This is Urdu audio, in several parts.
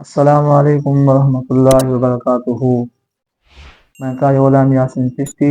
السلام علیکم ورحمۃ اللہ وبرکاتہ۔ میں قاری غلام یاسین چشتی۔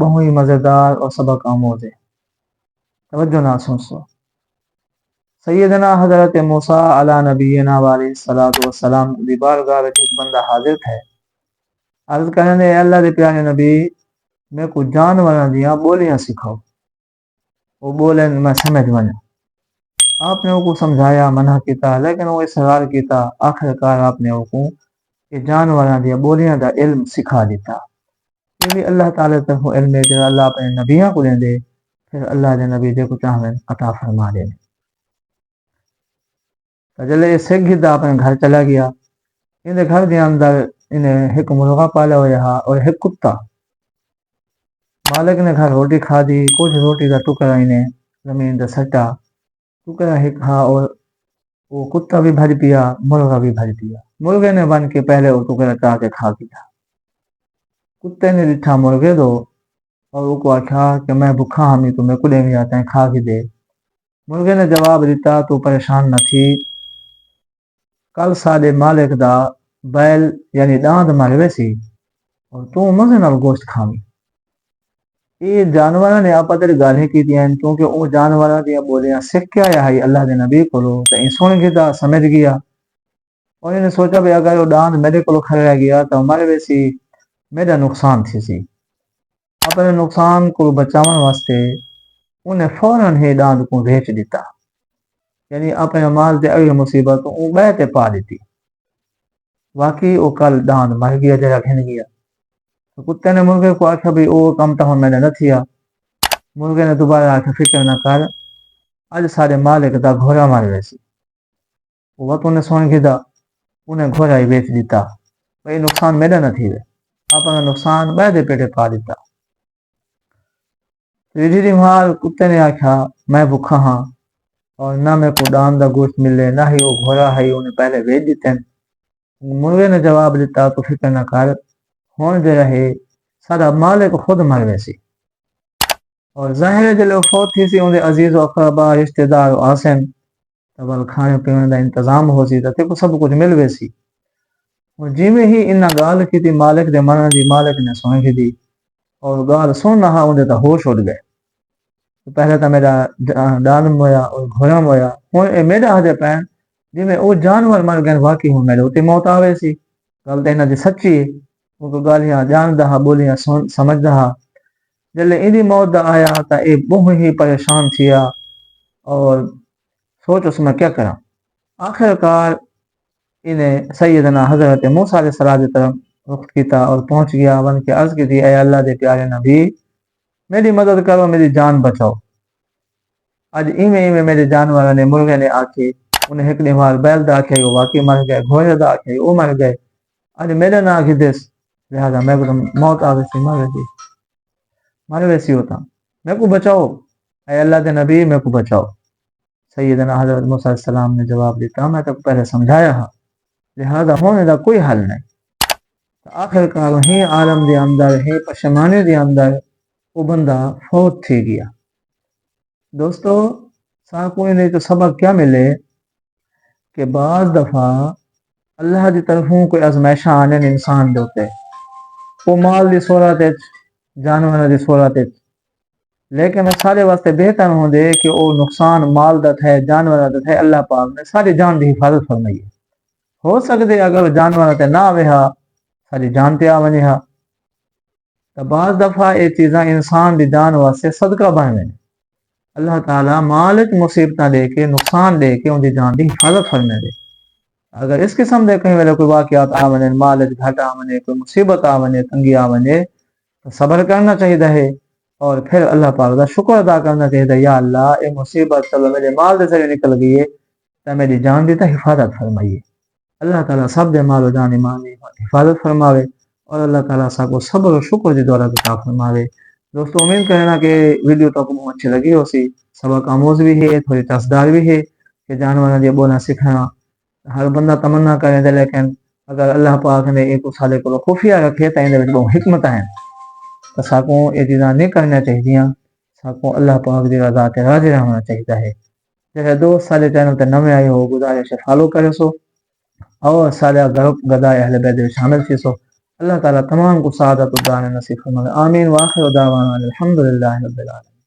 بہت ہی مزیدار اور سبق آموز ہے۔ توجہ نہ سنسو۔ سیدنا حضرت موسیٰ علی نبینا علیہ الصلوۃ والسلام دی بارگاہ وچ ایک بندہ حاضر تھے۔ عرض کرنے اے اللہ دے پیارے نبی، میں کو جانوراں دیاں بولیاں سکھاؤ۔ وہ بولے میں سمجھ ونجا۔ آپ نے ان کو سمجھایا، منع کیتا، لیکن وہ اصرار کیتا۔ آخر کار آپ نے ان کو کہ جانوراں دی بولیاں دا علم سکھا دیتا۔ یہ بھی اللہ تعالیٰ طرف علم ہے جو اللہ اپنے نبیوں کو دے، پھر اللہ دے نبی دے کو چاہیں عطا فرما دے۔ تو جلے یہ سکھ گیا اپنے گھر چلا گیا۔ ان گھر دے اندر انہیں ایک مرغا پالا ہوا اور ایک کتا۔ مالک نے گھر روٹی کھا دی، کچھ روٹی کا ٹکڑا انہیں زمین تے سٹا، ٹکڑا ایک کھا اور وہ کتا بھی بھر پیا، مرغا بھی بھر پیا۔ مرغے نے بن کے پہلے وہ ٹکڑا چاہ کے کھا گیا۔ کتے نے ڈٹھا مرغے دو اور وہ کو آکھا کہ میں بکھا ہمی تو میں کو دے گیا تائیں کھا کے دے۔ مرغے نے جواب دیتا تو پریشان نہ تھی، کل ساڈے مالک دا بیل یعنی ڈاند مر ویسی اور تو مزے نال گوشت کھاویں۔ یہ جانوراں نے آپس وچ گالیں کیتیاں کیونکہ وہ جانوراں دیاں بولیاں سکھ کے آیا ہے اللہ دے نبی کولوں، تے این سن کے سمجھ گیا اور انہیں سوچا بھی اگر وہ ڈاند میرے کولوں کھڑ رہ گیا تو مر ویسی میرا نقصان تھی سی۔ اپنے نقصان کو بچاون واسطے انہیں فوراً ہی ڈاند کو بیچ دیتا، یعنی اپنے مال تے اگلی مصیبت وہ بہ تے پا دیتی۔ واقعی وہ کل ڈاند مر گیا جڑا گھن گیا۔ کتے نے مرغے کو آخیا بھی وہ کم تو ہن میں نے نہ تھیا۔ مرغے نے دوبارہ آخیا فکر نہ کر، اج سارے مالک دا گھوڑا مر ویسی۔ وہ وقت انہیں سن کے انہیں گھوڑا ہی بیچ دیتا، بھئی نقصان میرا نہ تھی، اپنا نقصان بہ دے پیٹے پا دیتا۔ تیجی مال کتے نے آخیا میں بکھا ہاں اور نہ میں کو ڈاند دا گوشت ملے، نہ ہی وہ گھوڑا ہے انہیں پہلے بیچ دیتے۔ مرغے نے جواب دیتا تو فکر نہ کر، ہون دے رہے سارا مالک خود مر ویسی اور ظاہر جلے فوت تھی سی اندے عزیز و اقربا رشتہ دار آسن تبل کھانے پینے دا انتظام ہو سی تے کو سب کچھ مل ویسی۔ اور جیویں ہی انہاں گال کیتی مالک دے منن دی، مالک نے سن دی اور گال سن رہا اندے تا ہوش اڑ گئے۔ پہلے تو میرا ڈاند مویا اور گھوڑا مویا، ہن اے میرا ہدے پین جویں او جانور مر گئے، واقعی ہوں میرے تے موت آوے سی۔ گل تے انہاں دی سچی ہے، وہ گالیاں جاندا ہا، بولیاں سمجھدا ہا۔ جلے ایندی موت دا آیا تا اے بہت ہی پریشان تھیا اور سوچ اس میں کیا کراں۔ آخر کار انہیں سیدنا حضرت موسیٰ علیہ السلام کی طرف رخ کیتا اور پہنچ گیا، ون کے عرض کی تھی اے اللہ دے پیارے نبی میری مدد کرو، میری جان بچاؤ۔ اج ایویں میرے جانوراں نے مرغے نے آکھے انہیں ایک مال بیل دا آکھے وہ واقعی مر گئے، گھوڑے دا آکھے وہ مر گئے، اج میرے نہ آکھی دس لہذا میں کو موت آ ویسی مر ویسی ہوتا، میں کو بچاؤ اے اللہ دے نبی میں کو بچاؤ۔ سیدنا حضرت موسیٰ علیہ السلام نے جواب دیتا میں تو پہلے سمجھایا ہاں، لہذا ہونے دا کوئی حل نہیں۔ آخر کار ہی عالم دے اندر ہی پشمانے دے اندر وہ بندہ فوت تھی گیا۔ دوستو ساکو نے تو سبق کیا ملے کہ بعض دفعہ اللہ دی طرفوں کوئی آزمائشاں آنے انسان دے ہوتے، وہ مال دی صورت جانور دی صورت، لیکن وہ سارے واسطے بہتر ہوں دے کہ وہ نقصان مال دا ہے جانور دا ہے، اللہ پاک نے ساری جان دی حفاظت فرمائی ہے۔ ہو سکتے اگر جانور تے نہ آوے ہا ساری جان تے آ ونجے ہا، تو بعض دفعہ یہ چیزاں انسان دی جان واسطے صدقہ بن ویں۔ اللہ تعالیٰ مالک مصیبتاں دے کے نقصان دے کے ان دی جان دی حفاظت فرمے دے۔ اگر اس قسم دے کہیں ویلے کوئی واقعات آ ونجے، مال گھٹ آ ونجے، کوئی مصیبت آ ونجے، تنگی آ ونجے تو صبر کرنا چاہیے ہے اور پھر اللہ پاک دا شکر ادا کرنا چاہیے، یا اللہ اے مصیبت چلو میرے مال دے ذریعے نکل گئی ہے تو میری جان دی تا حفاظت فرمائیے۔ اللہ تعالیٰ سب دے مال و جان ایمان دی حفاظت فرماوے اور اللہ تعالیٰ سب کو صبر و شکر دی دولت عطا فرماوے۔ دوستو امید کرنا کہ ویڈیو تو بہت اچھی لگی ہو سی، سبق آموز بھی ہے، تھوڑی تصدار بھی ہے کہ جانوراں دی بولاں سکھنا ہر بندہ تمنا کرے دے، لیکن اگر اللہ پاک نے ایک سالے کو خفیہ رکھے تو اندے وچ بہت حکمت ہیں، تو ساکوں یہ چیزاں نہیں کرنا چاہیے۔ آپ کو اللہ پاک دی رضا تے راضی رہنا چاہیے ہے۔ جیسے دوست سارے چینل تے نویں آئے ہو گزارش فالو کرے سو اور سارے گروپ گدائے اہل بیت میں شامل تھی سو۔ اللہ تعالیٰ تمام کو سعادت و دان نصیب فرمائے، آمین۔ واخر دعوانا الحمدللہ رب العالمین۔